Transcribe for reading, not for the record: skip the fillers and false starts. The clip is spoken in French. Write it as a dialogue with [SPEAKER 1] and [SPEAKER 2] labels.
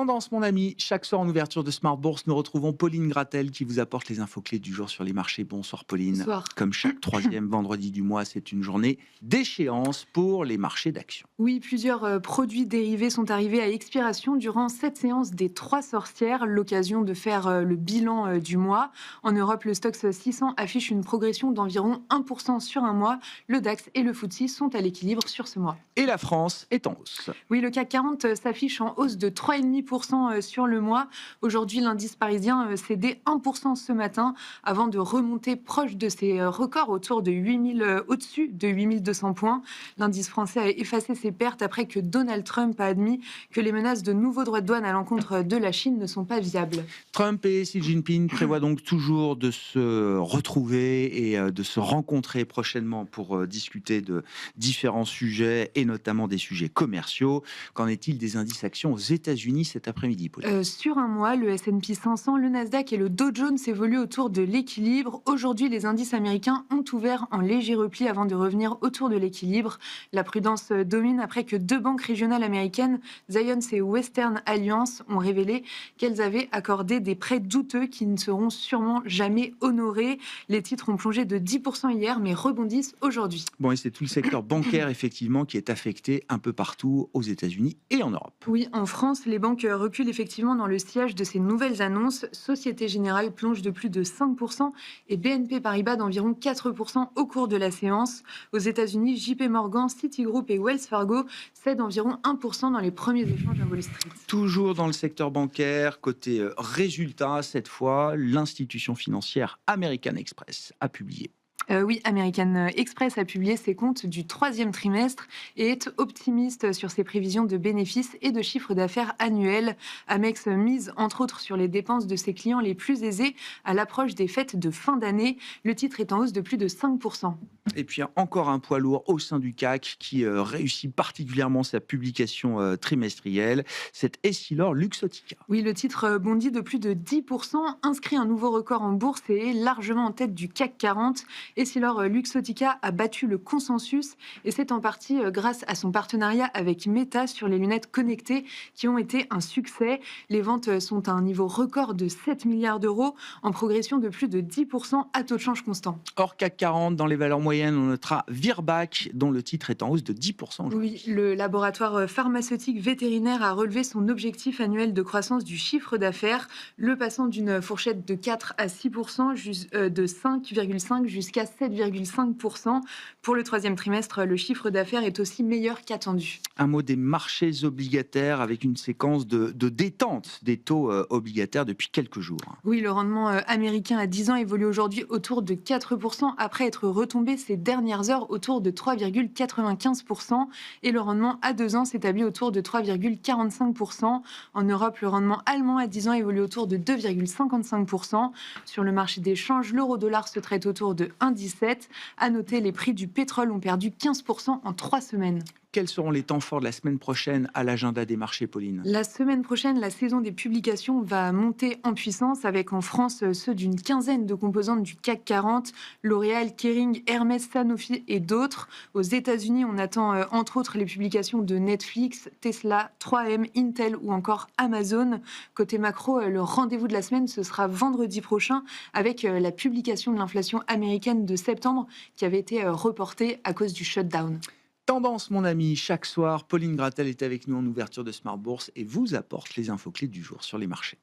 [SPEAKER 1] Tendance, mon ami, chaque soir en ouverture de Smart Bourse, nous retrouvons Pauline Gratel qui vous apporte les infos clés du jour sur les marchés. Bonsoir Pauline.
[SPEAKER 2] Bonsoir.
[SPEAKER 1] Comme chaque troisième vendredi du mois, c'est une journée d'échéance pour les marchés d'actions.
[SPEAKER 2] Oui, plusieurs produits dérivés sont arrivés à expiration durant cette séance des trois sorcières, l'occasion de faire le bilan du mois. En Europe, le Stoxx 600 affiche une progression d'environ 1% sur un mois. Le DAX et le FTSE sont à l'équilibre sur ce mois.
[SPEAKER 1] Et la France est en hausse.
[SPEAKER 2] Oui, le CAC 40 s'affiche en hausse de 3,5% sur le mois. Aujourd'hui, l'indice parisien cédait 1% ce matin avant de remonter proche de ses records au-dessus de 8200 points. L'indice français a effacé ses pertes après que Donald Trump a admis que les menaces de nouveaux droits de douane à l'encontre de la Chine ne sont pas viables.
[SPEAKER 1] Trump et Xi Jinping prévoient donc toujours de se retrouver et de se rencontrer prochainement pour discuter de différents sujets et notamment des sujets commerciaux. Qu'en est-il des indices actions aux États-Unis cet après-midi, Pauline ?
[SPEAKER 2] Sur un mois, le S&P 500, le Nasdaq et le Dow Jones évoluent autour de l'équilibre. Aujourd'hui, les indices américains ont ouvert en léger repli avant de revenir autour de l'équilibre. La prudence domine après que deux banques régionales américaines, Zions et Western Alliance, ont révélé qu'elles avaient accordé des prêts douteux qui ne seront sûrement jamais honorés. Les titres ont plongé de 10% hier, mais rebondissent aujourd'hui.
[SPEAKER 1] Bon, et c'est tout le secteur bancaire, effectivement, qui est affecté un peu partout aux États-Unis et en Europe.
[SPEAKER 2] Oui, en France, les banques reculent effectivement dans le sillage de ces nouvelles annonces. Société Générale plonge de plus de 5% et BNP Paribas d'environ 4% au cours de la séance. Aux États-Unis, JP Morgan, Citigroup et Wells Fargo cèdent environ 1% dans les premiers échanges à Wall Street.
[SPEAKER 1] Toujours dans le secteur bancaire, côté résultat, cette fois, l'institution financière American Express a publié.
[SPEAKER 2] Oui, American Express a publié ses comptes du troisième trimestre et est optimiste sur ses prévisions de bénéfices et de chiffre d'affaires annuel. Amex mise entre autres sur les dépenses de ses clients les plus aisés à l'approche des fêtes de fin d'année. Le titre est en hausse de plus de 5%.
[SPEAKER 1] Et puis encore un poids lourd au sein du CAC qui réussit particulièrement sa publication trimestrielle, c'est Essilor Luxottica.
[SPEAKER 2] Oui, le titre bondit de plus de 10%, inscrit un nouveau record en bourse et est largement en tête du CAC 40. Essilor Luxottica a battu le consensus et c'est en partie grâce à son partenariat avec Meta sur les lunettes connectées qui ont été un succès. Les ventes sont à un niveau record de 7 milliards d'euros en progression de plus de 10% à taux de change constant.
[SPEAKER 1] Hors CAC 40, dans les valeurs moyennes, on notera Virbac, dont le titre est en hausse de 10% aujourd'hui.
[SPEAKER 2] Oui, le laboratoire pharmaceutique vétérinaire a relevé son objectif annuel de croissance du chiffre d'affaires, le passant d'une fourchette de 4 à 6%, de 5,5 jusqu'à 7,5%. Pour le troisième trimestre, le chiffre d'affaires est aussi meilleur qu'attendu.
[SPEAKER 1] Un mot des marchés obligataires avec une séquence de détente des taux obligataires depuis quelques jours.
[SPEAKER 2] Oui, le rendement américain à 10 ans évolue aujourd'hui autour de 4% après être retombé ces dernières heures autour de 3,95% et le rendement à 2 ans s'établit autour de 3,45%. En Europe, le rendement allemand à 10 ans évolue autour de 2,55%. Sur le marché des changes, l'euro-dollar se traite autour de 1,17. À noter, les prix du pétrole ont perdu 15% en 3 semaines.
[SPEAKER 1] Quels seront les temps forts de la semaine prochaine à l'agenda des marchés, Pauline ?
[SPEAKER 2] La semaine prochaine, la saison des publications va monter en puissance avec en France ceux d'une quinzaine de composantes du CAC 40, L'Oréal, Kering, Hermès, Sanofi et d'autres. Aux États-Unis, on attend entre autres les publications de Netflix, Tesla, 3M, Intel ou encore Amazon. Côté macro, le rendez-vous de la semaine, ce sera vendredi prochain avec la publication de l'inflation américaine de septembre qui avait été reportée à cause du shutdown.
[SPEAKER 1] Tendance, mon ami, chaque soir, Pauline Gratel est avec nous en ouverture de Smart Bourse et vous apporte les infos clés du jour sur les marchés.